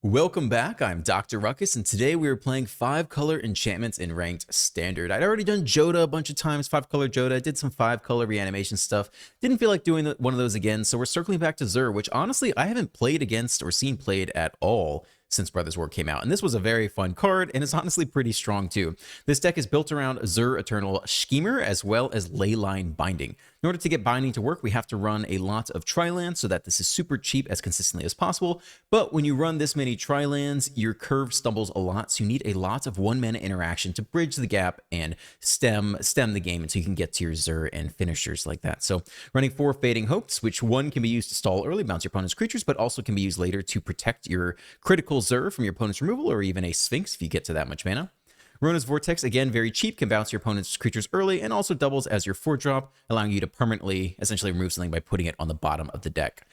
Welcome back, I'm Dr. Ruckus, and today we are playing 5-color enchantments in ranked standard. I'd already done Joda a bunch of times, 5-color Joda, did some 5-color reanimation stuff, didn't feel like doing one of those again, so we're circling back to ZUR, which honestly I haven't played against or seen played at all since Brothers War came out, and this was a very fun card, and it's honestly pretty strong too. This deck is built around ZUR Eternal Schemer as well as Leyline Binding. In order to get Binding to work, we have to run a lot of Tri-lands so that this is super cheap as consistently as possible, but when you run this many Tri-lands, your curve stumbles a lot, so you need a lot of 1-mana interaction to bridge the gap and stem the game until you can get to your ZUR and finishers like that. So running 4 Fading Hopes, which one can be used to stall early, bounce your opponent's creatures, but also can be used later to protect your critical ZUR from your opponent's removal, or even a Sphinx if you get to that much mana. Rona's Vortex, again, very cheap, can bounce your opponent's creatures early, and also doubles as your 4-drop, allowing you to permanently, essentially remove something by putting it on the bottom of the deck.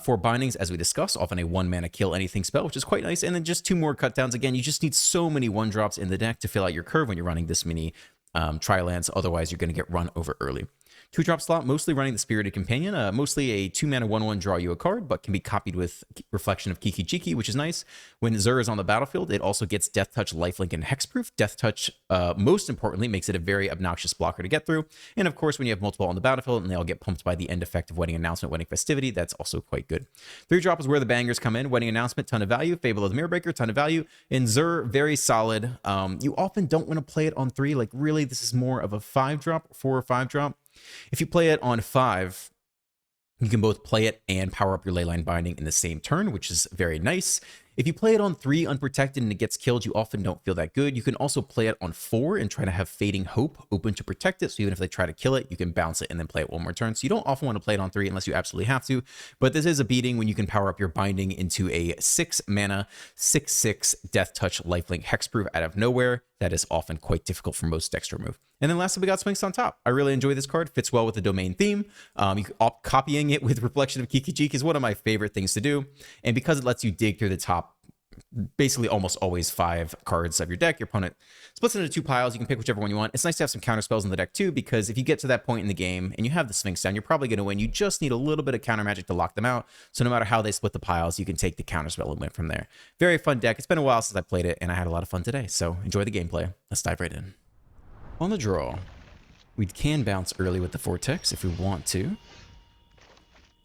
4 Bindings, as we discussed, often a 1-mana kill anything spell, which is quite nice, and then just 2 more cutdowns. Again, you just need so many 1-drops in the deck to fill out your curve when you're running this many Tri-lands, otherwise you're going to get run over early. 2-drop slot, mostly running the Spirited Companion, mostly a 2-mana 1/1 draw you a card, but can be copied with Reflection of Kiki-Jiki, which is nice. When ZUR is on the battlefield, it also gets Death Touch, Lifelink, and Hexproof. Death Touch, most importantly, makes it a very obnoxious blocker to get through. And of course, when you have multiple on the battlefield and they all get pumped by the end effect of Wedding Announcement, Wedding Festivity, that's also quite good. 3-drop is where the bangers come in. Wedding Announcement, ton of value. Fable of the Mirror Breaker, ton of value. In ZUR, very solid. You often don't want to play it on 3. Like, really, this is more of a 5-drop, 4 or 5-drop. If you play it on 5, you can both play it and power up your Leyline Binding in the same turn, which is very nice. If you play it on 3 unprotected and it gets killed, you often don't feel that good. You can also play it on 4 and try to have Fading Hope open to protect it, so even if they try to kill it, you can bounce it and then play it one more turn. So you don't often want to play it on 3 unless you absolutely have to, but this is a beating when you can power up your Binding into a 6-mana, 6/6 Death Touch, Lifelink, Hexproof out of nowhere. That is often quite difficult for most decks to remove. And then lastly, we got Sphinx on top. I really enjoy this card. Fits well with the domain theme. Copying it with Reflection of Kiki-Jiki is one of my favorite things to do. And because it lets you dig through the top, basically almost always 5 cards of your deck, your opponent splits it into 2 piles. You can pick whichever one you want. It's nice to have some counter spells in the deck too, because if you get to that point in the game and you have the Sphinx down, you're probably going to win. You just need a little bit of counter magic to lock them out. So no matter how they split the piles, you can take the counter spell and win from there. Very fun deck. It's been a while since I played it, and I had a lot of fun today. So enjoy the gameplay. Let's dive right in. On the draw, we can bounce early with the Vortex if we want to.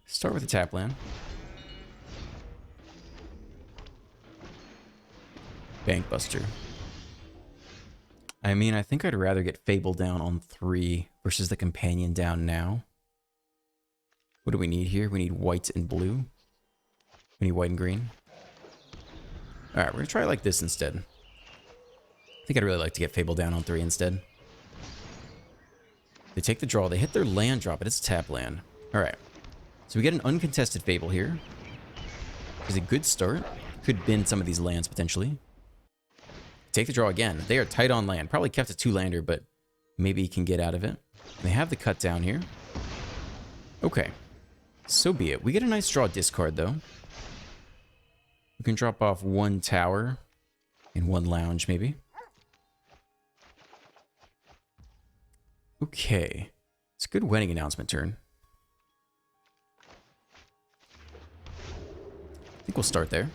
Start with a tap land. Bankbuster. I mean, I think I'd rather get Fable down on 3 versus the Companion down now. What do we need here? We need white and blue. We need white and green. Alright, we're going to try it like this instead. I think I'd really like to get Fable down on 3 instead. They take the draw. They hit their land drop, but it's a tap land. Alright. So we get an uncontested Fable here. It's a good start. Could bend some of these lands potentially. Take the draw again. They are tight on land. Probably kept a 2-lander, but maybe he can get out of it. They have the cut down here. Okay. So be it. We get a nice draw discard, though. We can drop off 1 tower and 1 lounge, maybe. Okay. It's a good Wedding Announcement turn. I think we'll start there.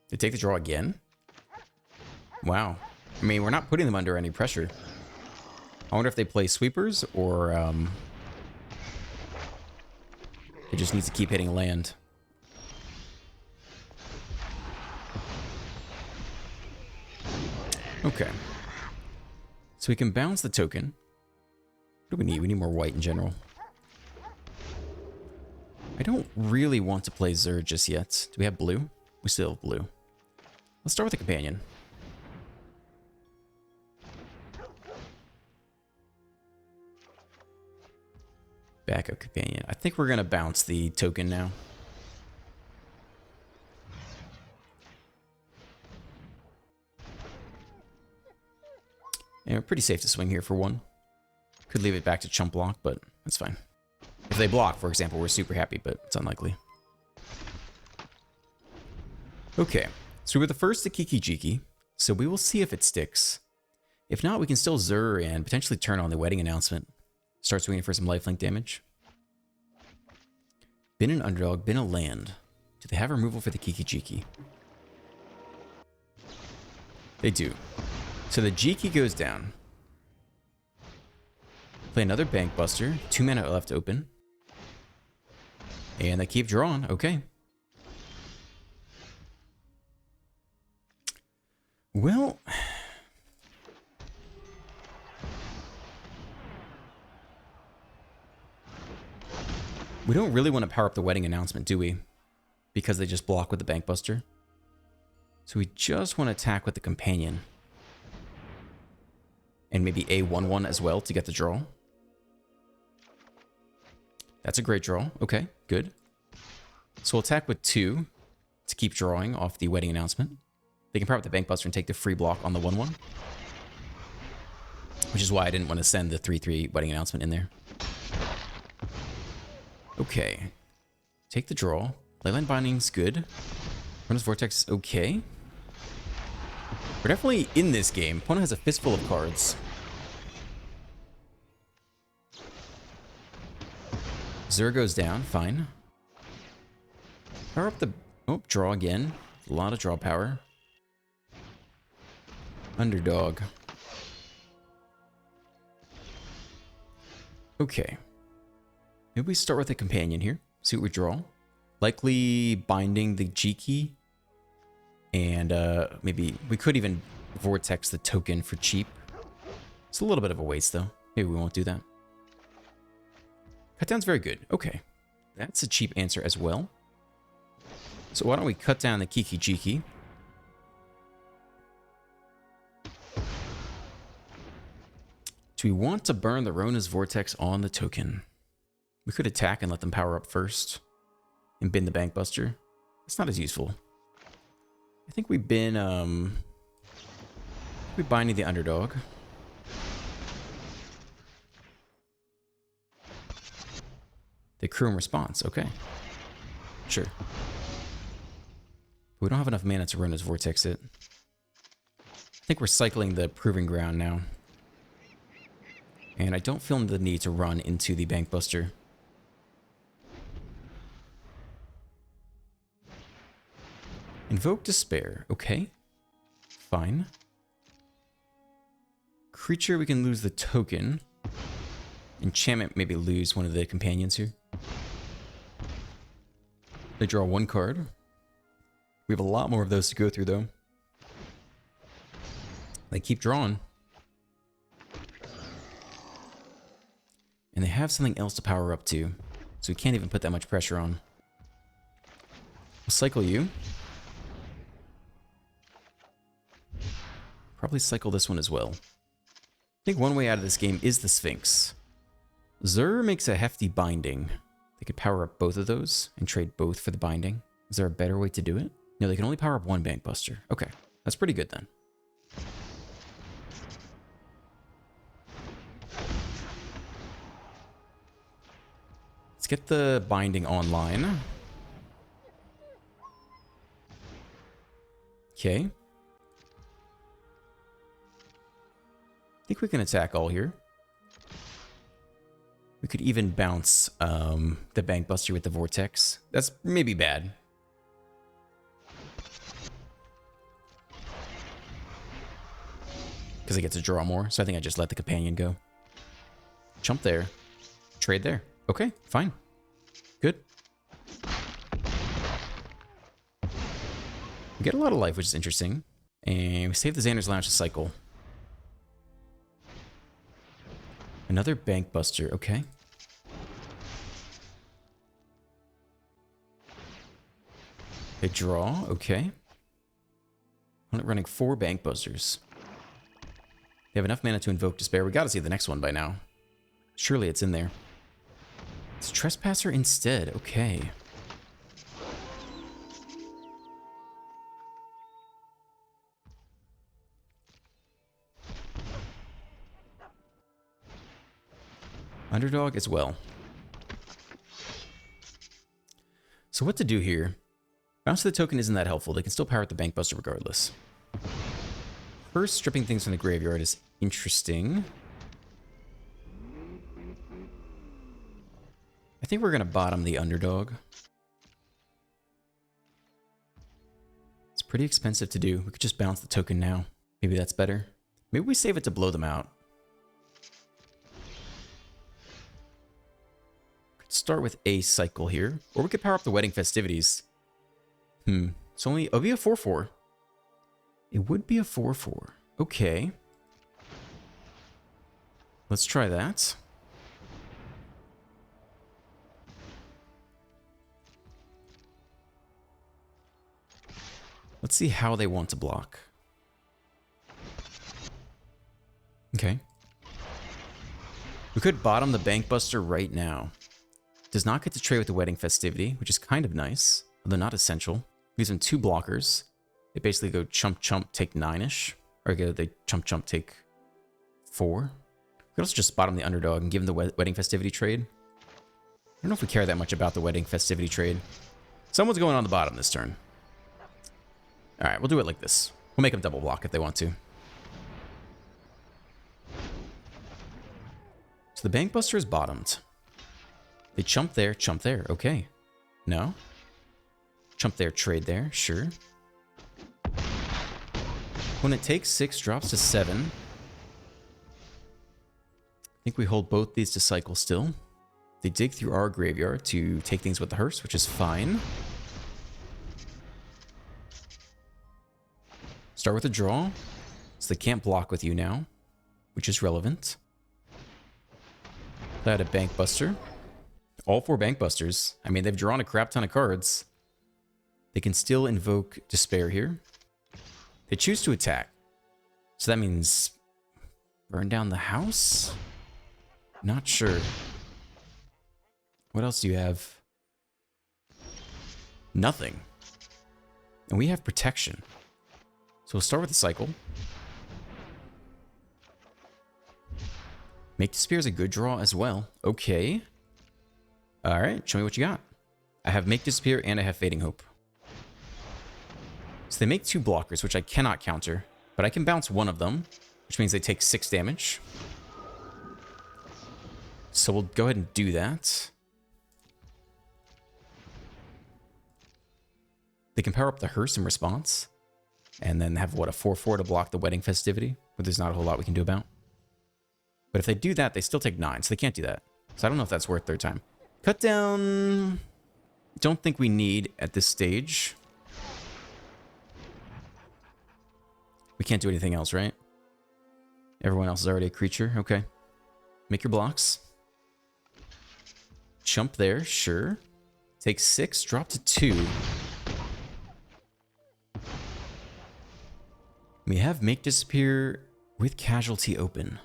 They take the draw again? Wow. I mean, we're not putting them under any pressure. I wonder if they play sweepers or it just needs to keep hitting land. Okay. So we can bounce the token. What do we need? We need more white in general. I don't really want to play ZUR just yet. Do we have blue? We still have blue. Let's start with the Companion. Backup Companion. I think we're going to bounce the token now. And we're pretty safe to swing here for 1. Could leave it back to chump block, but that's fine. If they block, for example, we're super happy, but it's unlikely. Okay, so we're the first to Kiki-Jiki, so we will see if it sticks. If not, we can still ZUR and potentially turn on the Wedding Announcement. Start swinging for some lifelink damage. Been an underdog, been a land. Do they have removal for the Kiki Jiki? They do. So the Jiki goes down. Play another Bank Buster. 2 mana left open. And they keep drawing. Okay. Well... we don't really want to power up the Wedding Announcement, do we? Because they just block with the Bank Buster. So we just want to attack with the Companion. And maybe a 1/1 as well to get the draw. That's a great draw. Okay, good. So we'll attack with 2 to keep drawing off the Wedding Announcement. They can power up the Bank Buster and take the free block on the 1/1. Which is why I didn't want to send the 3/3 Wedding Announcement in there. Okay. Take the draw. Leyline Binding's good. Runner's Vortex is okay. We're definitely in this game. Opponent has a fistful of cards. ZUR goes down. Fine. Power up the... oh, draw again. A lot of draw power. Underdog. Okay. Maybe we start with a Companion here. See what we draw. Likely binding the Jiki. And maybe we could even Vortex the token for cheap. It's a little bit of a waste though. Maybe we won't do that. Cut down's very good. Okay. That's a cheap answer as well. So why don't we cut down the Kiki Jiki? Do we want to burn the Rona's Vortex on the token? We could attack and let them power up first. And bin the Bank Buster. It's not as useful. I think we've been, we're binding the underdog. The crew in response, okay. Sure. We don't have enough mana to run this Vortex it. I think we're cycling the Proving Ground now. And I don't feel the need to run into the Bank Buster. Invoke Despair. Okay. Fine. Creature, we can lose the token. Enchantment, maybe lose one of the companions here. They draw 1 card. We have a lot more of those to go through, though. They keep drawing. And they have something else to power up to. So we can't even put that much pressure on. We'll cycle you. Probably cycle this one as well. I think one way out of this game is the Sphinx. ZUR makes a hefty binding. They could power up both of those and trade both for the binding. Is there a better way to do it? No, they can only power up 1 Bank Buster. Okay, that's pretty good then. Let's get the binding online. Okay. I think we can attack all here. We could even bounce the Bank Buster with the Vortex. That's maybe bad. Because I get to draw more, so I think I just let the Companion go. Jump there. Trade there. Okay, fine. Good. We get a lot of life, which is interesting. And we save the Xander's Lounge to cycle. Another Bank Buster, okay. They draw, okay. I'm running 4 Bank Busters. They have enough mana to invoke Despair. We gotta see the next one by now. Surely it's in there. It's Trespasser instead, okay. Underdog as well. So what to do here? Bounce to the token isn't that helpful. They can still power up the Bank Buster regardless. First, stripping things from the graveyard is interesting. I think we're going to bottom the underdog. It's pretty expensive to do. We could just bounce the token now. Maybe that's better. Maybe we save it to blow them out. Could start with a cycle here. Or we could power up the wedding festivities. It's only... It'll be a 4/4. It would be a 4/4. Okay. Let's try that. Let's see how they want to block. Okay. We could bottom the Bankbuster right now. Does not get to trade with the Wedding Festivity, which is kind of nice, although not essential. Gives them 2 blockers. They basically go chump chump, take 9-ish. Or they chump chump, take 4. We could also just bottom the underdog and give them the Wedding Festivity trade. I don't know if we care that much about the Wedding Festivity trade. Someone's going on the bottom this turn. Alright, we'll do it like this. We'll make them double block if they want to. So the Bankbuster is bottomed. They chump there, okay. No? Chump there, trade there, sure. When it takes 6, drops to 7. I think we hold both these to cycle still. They dig through our graveyard to take things with the hearse, which is fine. Start with a draw. So they can't block with you now, which is relevant. Play out a Bankbuster. All 4 Bankbusters. I mean, they've drawn a crap ton of cards. They can still invoke Despair here. They choose to attack. So that means burn down the house? Not sure. What else do you have? Nothing. And we have protection. So we'll start with the cycle. Make Despair is a good draw as well. Okay. Alright, show me what you got. I have Make Despair and I have Fading Hope. So they make 2 blockers, which I cannot counter. But I can bounce one of them, which means they take 6 damage. So we'll go ahead and do that. They can power up the hearse in response. And then have, what, a 4/4 to block the Wedding Festivity, but there's not a whole lot we can do about. But if they do that, they still take 9, so they can't do that. So I don't know if that's worth their time. Cut down... Don't think we need at this stage. We can't do anything else, right? Everyone else is already a creature. Okay. Make your blocks. Chump there, sure. Take 6, drop to 2. We have Make Disappear with Casualty open.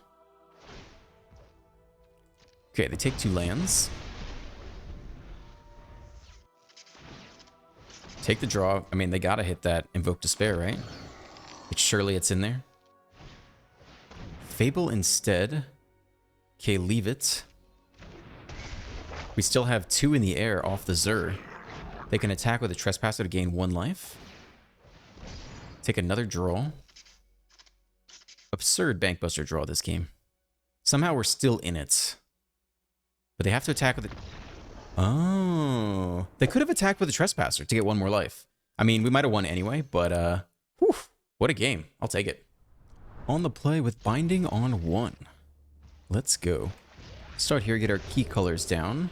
Okay, they take 2 lands. Take the draw. I mean, they gotta hit that Invoke Despair, right? But surely it's in there. Fable instead. Okay, leave it. We still have 2 in the air off the ZUR. They can attack with a Trespasser to gain 1 life. Take another draw. Absurd Bankbuster draw this game. Somehow we're still in it. But they have to attack with it. Oh. They could have attacked with a Trespasser to get 1 more life. I mean, we might have won anyway, but whew, what a game. I'll take it. On the play with Binding on 1. Let's go. Start here, get our key colors down.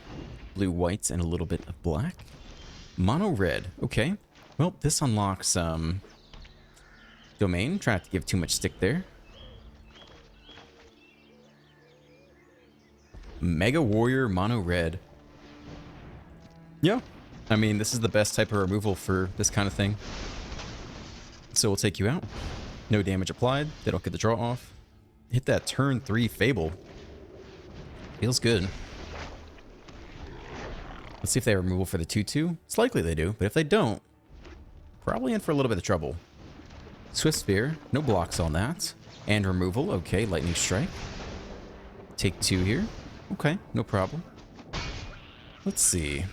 Blue, whites, and a little bit of black. Mono red. Okay. Well, this unlocks Domain. Try not to give too much stick there. Mega Warrior Mono Red. Yeah. I mean, this is the best type of removal for this kind of thing. So we'll take you out. No damage applied. They don't get the draw off. Hit that turn 3 Fable. Feels good. Let's see if they have removal for the 2/2. It's likely they do, but if they don't, probably in for a little bit of trouble. Swift Spear. No blocks on that. And removal. Okay, Lightning Strike. Take 2 here. Okay, no problem. Let's see.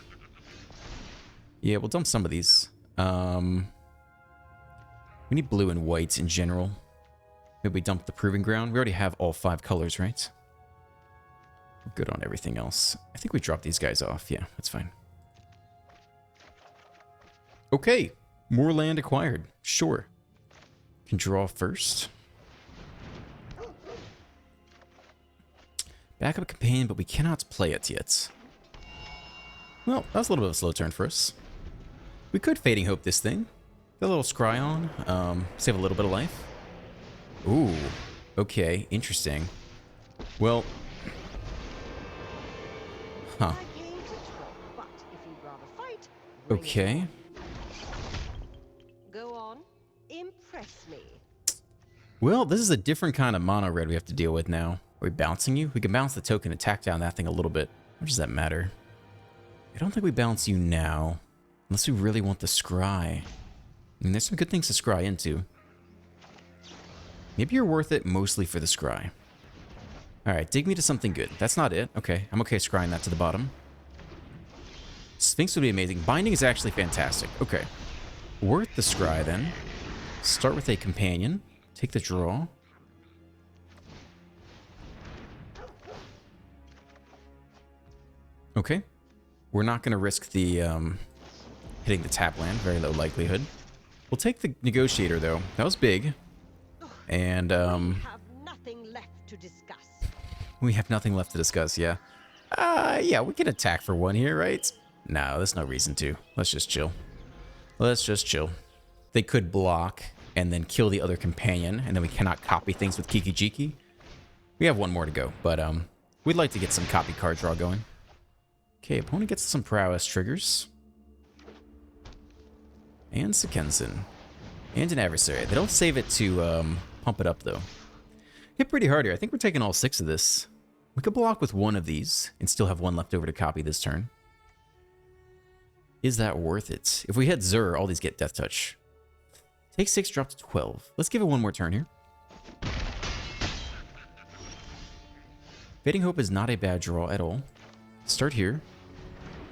Yeah, we'll dump some of these. We need blue and whites in general. Maybe we dump the Proving Ground. We already have all 5 colors, right? We're good on everything else. I think we dropped these guys off. Yeah, that's fine. Okay, more land acquired. Sure. Can draw first. Backup companion, but we cannot play it yet. Well, that was a little bit of a slow turn for us. We could Fading Hope this thing. Get a little scry on. Save a little bit of life. Ooh. Okay, interesting. Well. Huh. Okay. Go on. Impress me. Well, this is a different kind of mono red we have to deal with now. Are we bouncing you? We can bounce the token, attack down that thing a little bit. What does that matter? I don't think we bounce you now. Unless we really want the scry. I mean, there's some good things to scry into. Maybe you're worth it mostly for the scry. Alright, dig me to something good. That's not it. Okay, I'm okay scrying that to the bottom. Sphinx would be amazing. Binding is actually fantastic. Okay. Worth the scry then. Start with a companion. Take the draw. Okay. We're not going to risk the hitting the tap land. Very low likelihood. We'll take the negotiator though. That was big. And we have nothing left to discuss. we have nothing left to discuss, yeah. Yeah, we can attack for one here, right? No, there's no reason to. Let's just chill. Let's just chill. They could block and then kill the other companion, and then we cannot copy things with Kiki Jiki. We have one more to go, but we'd like to get some copy card draw going. Okay, opponent gets some prowess triggers. And Sekensen. And an adversary. They don't save it to pump it up, though. Hit pretty hard here. I think we're taking all 6 of this. We could block with one of these and still have one left over to copy this turn. Is that worth it? If we hit ZUR, all these get Death Touch. Take 6, drop to 12. Let's give it one more turn here. Fading Hope is not a bad draw at all. Start here.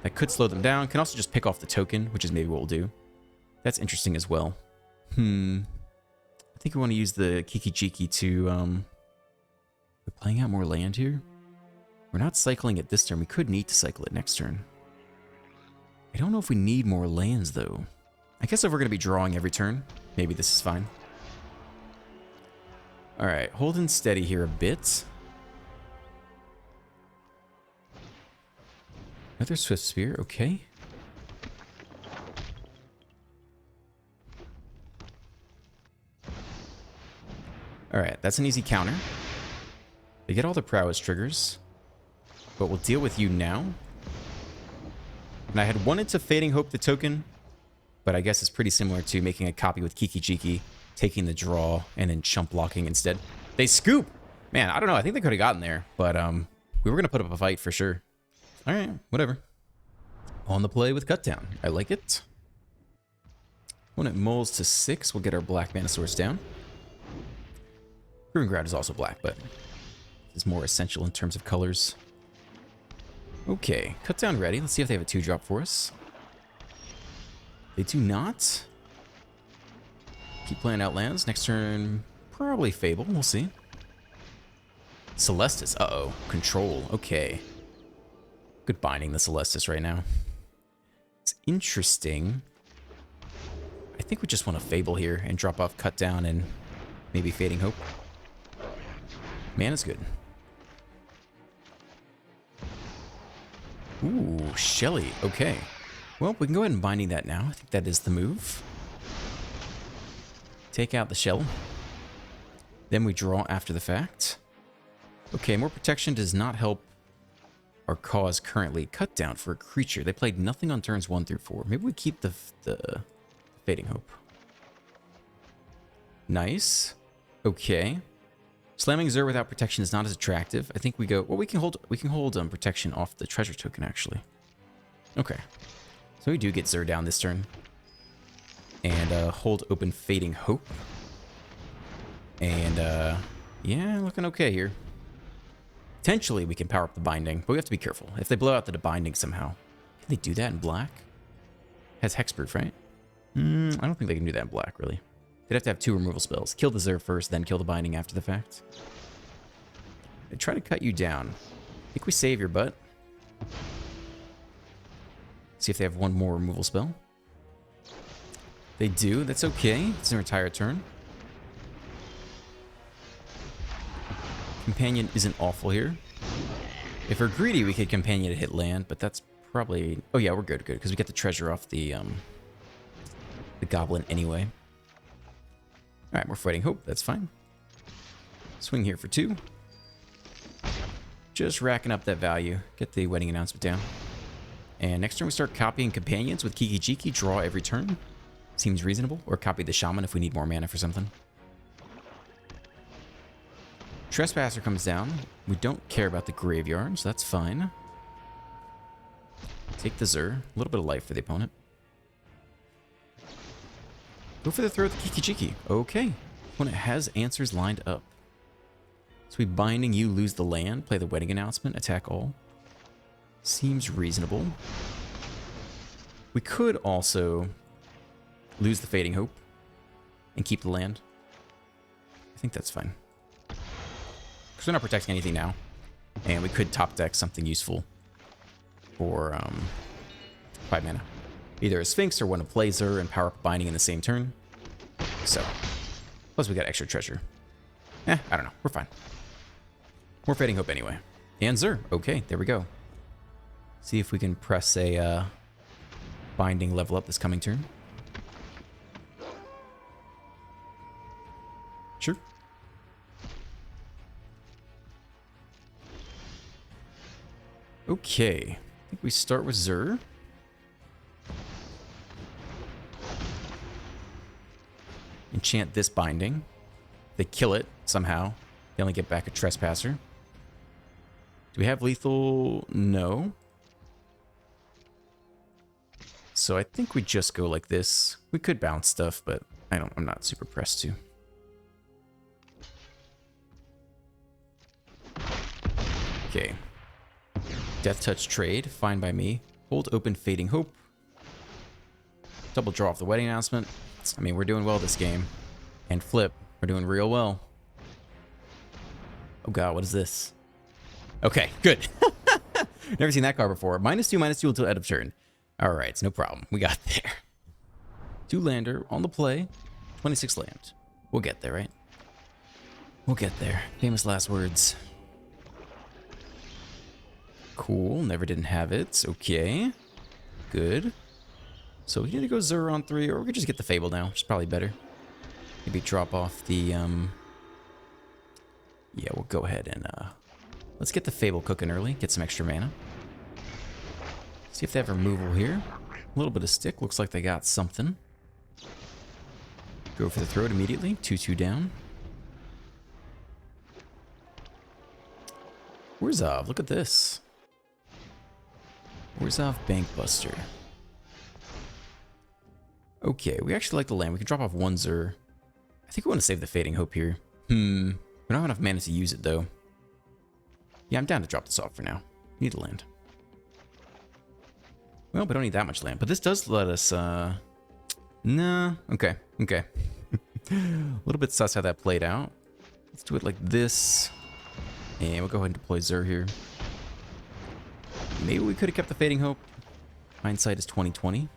That could slow them down. Can also just pick off the token, which is maybe what we'll do. That's interesting as well. I think we want to use the Kiki Jiki to, we're playing out more land here. We're not cycling it this turn. We could need to cycle it next turn. I don't know if we need more lands, though. I guess if we're going to be drawing every turn, maybe this is fine. Alright, holding steady here a bit. Another Swift Spear, okay. Alright, that's an easy counter. They get all the prowess triggers. But we'll deal with you now. And I had wanted to Fading Hope the token, but I guess it's pretty similar to making a copy with Kiki Jiki, taking the draw, and then chump blocking instead. They scoop! Man, I don't know. I think they could have gotten there, but we were going to put up a fight for sure. Alright, whatever. On the play with Cutdown. I like it. When it mulls to 6, we'll get our black mana source down. Proving Ground is also black, but is more essential in terms of colors. Okay, Cutdown ready. Let's see if they have a 2-drop for us. They do not. Keep playing out lands. Next turn, probably Fable. We'll see. Celestis. Uh-oh. Control. Okay. Good binding the Celestis right now. It's interesting. I think we just want to Fable here and drop off Cutdown and maybe Fading Hope. Mana's good. Ooh, Shelly. Okay. Well, we can go ahead and binding that now. I think that is the move. Take out the shell. Then we draw after the fact. Okay, more protection does not help our cause currently. Cut down for a creature. They played nothing on turns 1 through 4. Maybe we keep the Fading Hope. Nice. Okay. Slamming ZUR without protection is not as attractive. I think we go... Well, we can hold protection off the treasure token, actually. Okay. So we do get ZUR down this turn. And hold open Fading Hope. And, yeah, looking okay here. Potentially, we can power up the binding, but we have to be careful. If they blow out the binding somehow. Can they do that in black? Has hexproof, right? I don't think they can do that in black, really. They'd have to have 2 removal spells. Kill the ZUR first, then kill the binding after the fact. They try to cut you down. think we save your butt. See if they have one more removal spell. They do. That's okay. It's an entire turn. Companion isn't awful here. If we're greedy, we could companion to hit land, but that's probably... Oh yeah, we're good, because we get the treasure off the goblin anyway. Alright, we're fighting hope. That's fine. Swing here for 2. Just racking up that value. Get the wedding announcement down. And next turn we start copying companions with Kiki Jiki. Draw every turn. Seems reasonable. Or copy the shaman if we need more mana for something. Trespasser comes down. We don't care about the graveyard, so that's fine. Take the ZUR. A little bit of life for the opponent. Go for the throw with the Kiki Jiki. Okay. Opponent has answers lined up. So we binding you, lose the land, play the wedding announcement, attack all. Seems reasonable. We could also lose the Fading Hope and keep the land. I think that's fine. Because we're not protecting anything now. And we could top deck something useful for 5 mana. Either a Sphinx or one of ZUR and power up binding in the same turn. So, plus we got extra treasure. I don't know. We're fine. We're Fading Hope anyway. And ZUR. Okay, there we go. See if we can press a binding level up this coming turn. Sure. Okay. I think we start with ZUR. Enchant this binding. They kill it somehow. They only get back a Trespasser. Do we have lethal? No. So I think we just go like this. We could bounce stuff, but I'm not super pressed to. Okay. Death Touch trade, fine by me. Hold open Fading Hope. Double draw off the wedding announcement. I mean, we're doing well this game. And flip, we're doing real well. Oh god, what is this? Okay, good. Never seen that card before. -2/-2 until end of turn. Alright, no problem. We got there. 2 lander on the play. 26 land. We'll get there, right? We'll get there. Famous last words. Cool. Never didn't have it. Okay. Good. So we can either go ZUR on 3, or we could just get the Fable now, which is probably better. Maybe drop off the, Yeah, we'll go ahead and, let's get the Fable cooking early. Get some extra mana. See if they have removal here. A little bit of stick. Looks like they got something. Go for the throat immediately. 2/2 down. Orzhov, look at this. Orzhov Bankbuster. Okay, we actually like the land. We can drop off 1 ZUR. I think we want to save the Fading Hope here. We don't have enough mana to use it, though. Yeah, I'm down to drop this off for now. Need a land. Well, we don't need that much land, but this does let us, Nah, okay. A little bit sus how that played out. Let's do it like this. And we'll go ahead and deploy ZUR here. Maybe we could have kept the Fading Hope. Hindsight is 20/20.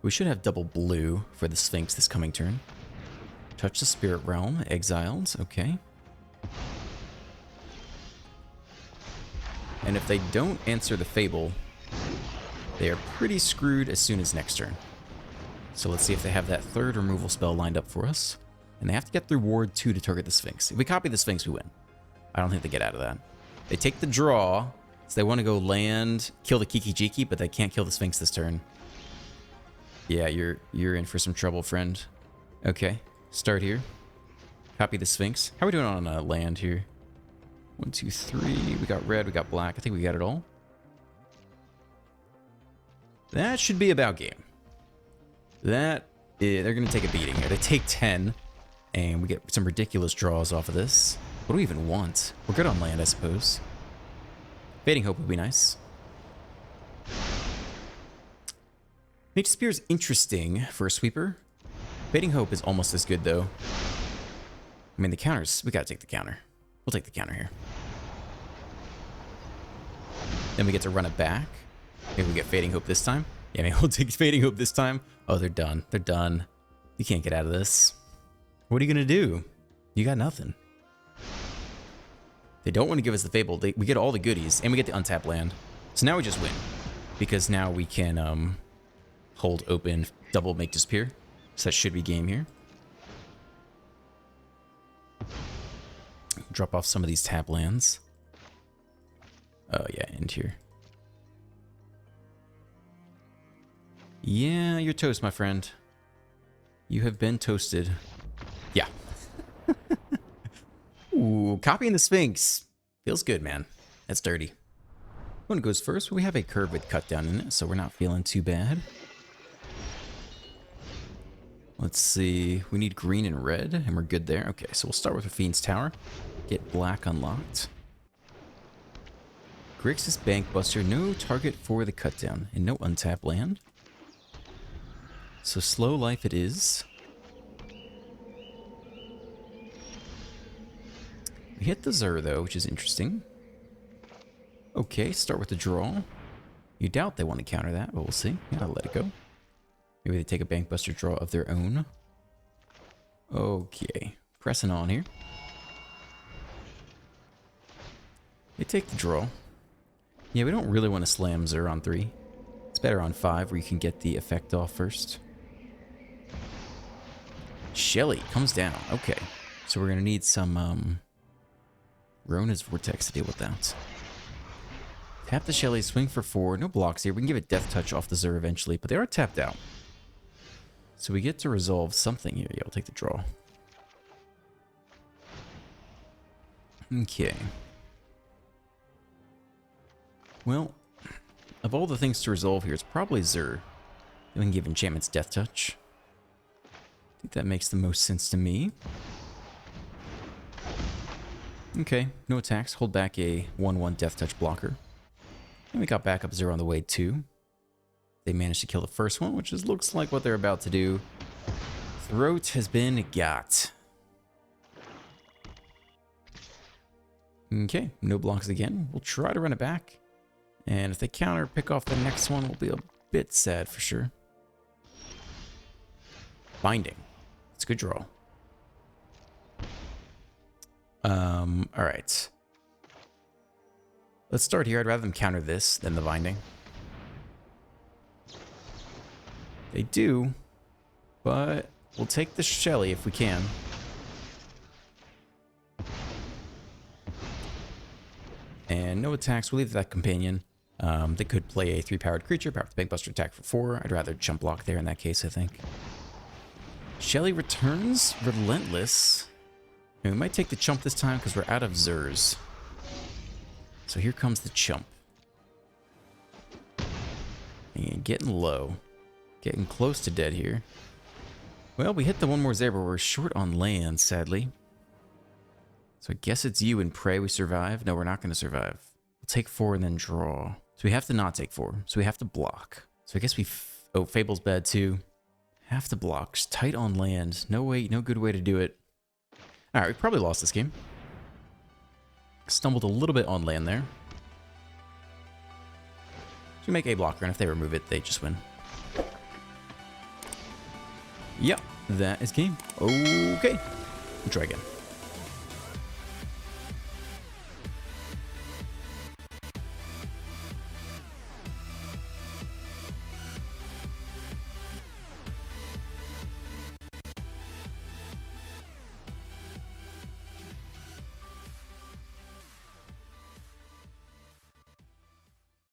We should have double blue for the Sphinx this coming turn. Touch the Spirit Realm, exiled, okay. And if they don't answer the Fable, they are pretty screwed as soon as next turn. So let's see if they have that 3rd removal spell lined up for us. And they have to get through Ward 2 to target the Sphinx. If we copy the Sphinx, we win. I don't think they get out of that. They take the draw, so they want to go land, kill the Kiki Jiki, but they can't kill the Sphinx this turn. Yeah, you're in for some trouble, friend. Okay, start here. Copy the Sphinx. How are we doing on land here? 1, 2, 3. We got red, we got black. I think we got it all. That should be about game. They're going to take a beating here. They take 10, and we get some ridiculous draws off of this. What do we even want? We're good on land, I suppose. Fading Hope would be nice. Mage Spear is interesting for a sweeper. Fading Hope is almost as good, though. I mean, the counters, we gotta take the counter. We'll take the counter here. Then we get to run it back. Maybe we get Fading Hope this time. Yeah, maybe we'll take Fading Hope this time. Oh, they're done. They're done. You can't get out of this. What are you gonna do? You got nothing. They don't want to give us the Fable. We get all the goodies, and we get the untapped land. So now we just win. Because now we can hold open, double make disappear. So that should be game here. Drop off some of these tap lands. Oh yeah, end here. Yeah, you're toast, my friend. You have been toasted. Yeah. Ooh, copying the Sphinx. Feels good, man. That's dirty. One goes first. We have a curve with cut down in it, so we're not feeling too bad. Let's see. We need green and red, and we're good there. Okay, so we'll start with Fiend's Tower. Get black unlocked. Grixis Bankbuster. No target for the cut down, and no untapped land. So slow life it is. We hit the ZUR though, which is interesting. Okay, start with the draw. You doubt they want to counter that, but we'll see. Yeah, I'll let it go. Maybe they take a Bankbuster draw of their own. Okay, pressing on here. They take the draw. Yeah, we don't really want to slam ZUR on 3. It's better on 5 where you can get the effect off first. Shelly comes down. Okay, so we're going to need some Rona's Vortex to deal with that. Tap the Shelly, swing for 4. No blocks here. We can give it Death Touch off the ZUR eventually, but they are tapped out. So we get to resolve something here. Yeah, we'll take the draw. Okay. Well, of all the things to resolve here, it's probably ZUR. We can give Enchantments Death Touch. I think that makes the most sense to me. Okay, no attacks. Hold back a 1/1 Death Touch blocker. And we got backup ZUR on the way too. They managed to kill the first one, which is, looks like what they're about to do. Throat has been got. Okay, no blocks again. We'll try to run it back. And if they counter, pick off the next one, we'll be a bit sad for sure. Binding. It's a good draw. Alright. Let's start here. I'd rather them counter this than the binding. They do, but we'll take the Shelly if we can. And no attacks. We'll leave that companion. They could play a 3-powered creature, power the Bankbuster attack for 4. I'd rather jump block there in that case, I think. Shelly returns. Relentless. And we might take the chump this time because we're out of ZURs. So here comes the chump. And getting low. Getting close to dead here. Well, we hit the one more ZUR, but we're short on land, sadly. So I guess it's you and pray we survive. No, we're not going to survive. We'll take 4 and then draw. So we have to not take 4. So we have to block. So I guess we... oh, Fable's bad too. Have to block. Just tight on land. No way, no good way to do it. Alright, we probably lost this game. Stumbled a little bit on land there. So we make a blocker, and if they remove it, they just win. Yep, that is game. Okay. We'll try again.